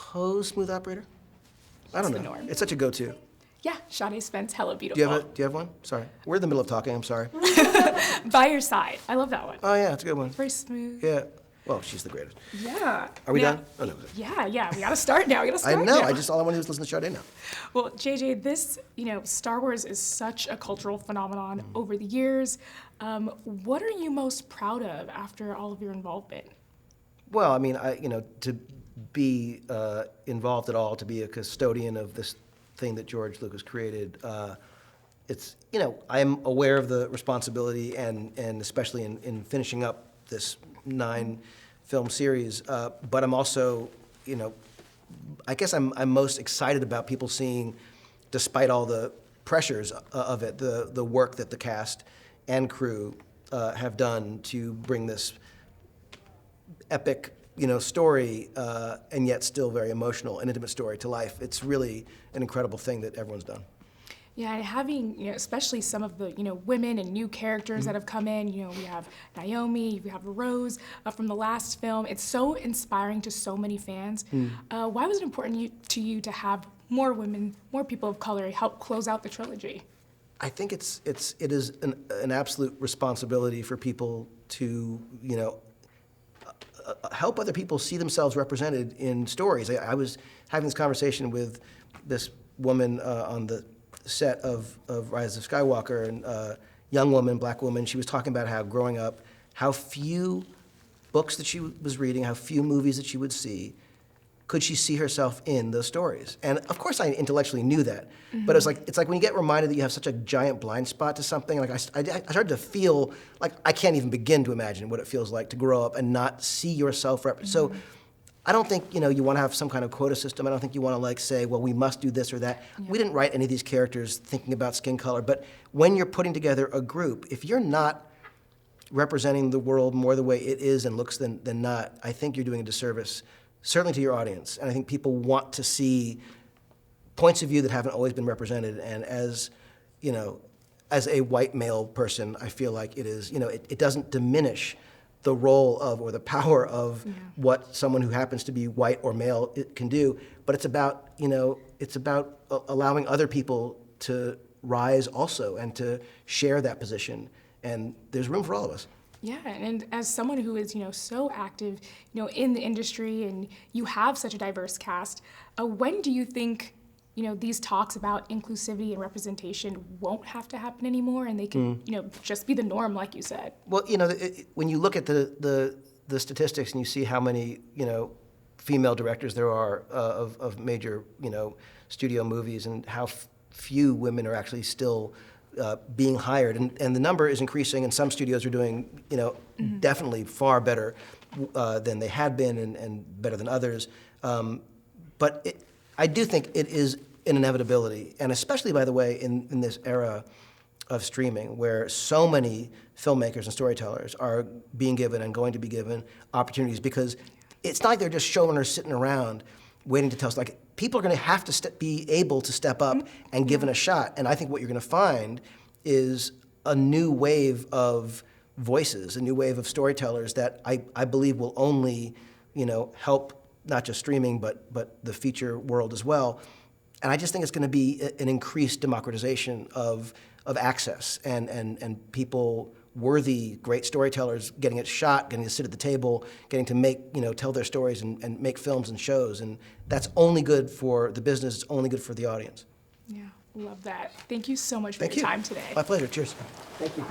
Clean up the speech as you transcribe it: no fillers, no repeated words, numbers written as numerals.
suppose Smooth Operator? I don't know. the norm. It's such a go-to. Yeah, Sade Spence, HelloBeautiful. Do you have one? Sorry. We're in the middle of talking, I'm sorry. By Your Side. I love that one. Oh yeah, it's a good one. Very smooth. Yeah. Well, she's the greatest. Yeah. Are we Now- done? Oh no. Yeah. We gotta start now. We gotta I start know. now. All I want to do is listen to Sade now. Well, JJ, this, Star Wars is such a cultural phenomenon over the years. What are you most proud of after all of your involvement? Well, I mean, to be involved at all, to be a custodian of this thing that George Lucas created, it's, I'm aware of the responsibility and especially in finishing up this 9-film series, but I'm also, I guess I'm most excited about people seeing, despite all the pressures of it, the work that the cast and crew have done to bring this epic, story, and yet still very emotional and intimate story to life. It's really an incredible thing that everyone's done. Yeah, and having, especially some of the, women and new characters that have come in. We have Naomi, we have Rose from the last film. It's so inspiring to so many fans. Why was it important to you to have more women, more people of color help close out the trilogy? I think it is an absolute responsibility for people to, help other people see themselves represented in stories. I was having this conversation with this woman on the set of Rise of Skywalker, and young woman, black woman. She was talking about how growing up, how few books that she was reading, how few movies that she would see, could she see herself in those stories? And of course I intellectually knew that, but it's like when you get reminded that you have such a giant blind spot to something, like I started to feel like I can't even begin to imagine what it feels like to grow up and not see yourself So I don't think, you want to have some kind of quota system. I don't think you want to say, well, we must do this or that. Yeah. We didn't write any of these characters thinking about skin color, but when you're putting together a group, if you're not representing the world more the way it is and looks than not, I think you're doing a disservice, certainly to your audience. And I think people want to see points of view that haven't always been represented. And as a white male person, I feel like it is, it doesn't diminish the role of or the power of what someone who happens to be white or male can do, but it's about allowing other people to rise also and to share that position, and there's room for all of us. Yeah, and as someone who is, so active, in the industry, and you have such a diverse cast, when do you think, these talks about inclusivity and representation won't have to happen anymore, and they can, just be the norm, like you said? Well, when you look at the statistics and you see how many, female directors there are of major, studio movies, and how few women are actually still being hired, and the number is increasing, and some studios are doing, definitely far better than they had been, and better than others. But I do think it is an inevitability, and especially, by the way, in this era of streaming, where so many filmmakers and storytellers are being given and going to be given opportunities, because it's not like they're just showrunners sitting around waiting to tell us. Like, people are going to have to be able to step up and given a shot. And I think what you're going to find is a new wave of voices, a new wave of storytellers that I believe will only, help not just streaming, but the feature world as well. And I just think it's going to be an increased democratization of access, and people worthy, great storytellers getting a shot, getting to sit at the table, getting to make, tell their stories and make films and shows. And that's only good for the business, it's only good for the audience. Yeah, love that. Thank you so much for your time today. My pleasure, cheers. Thank you.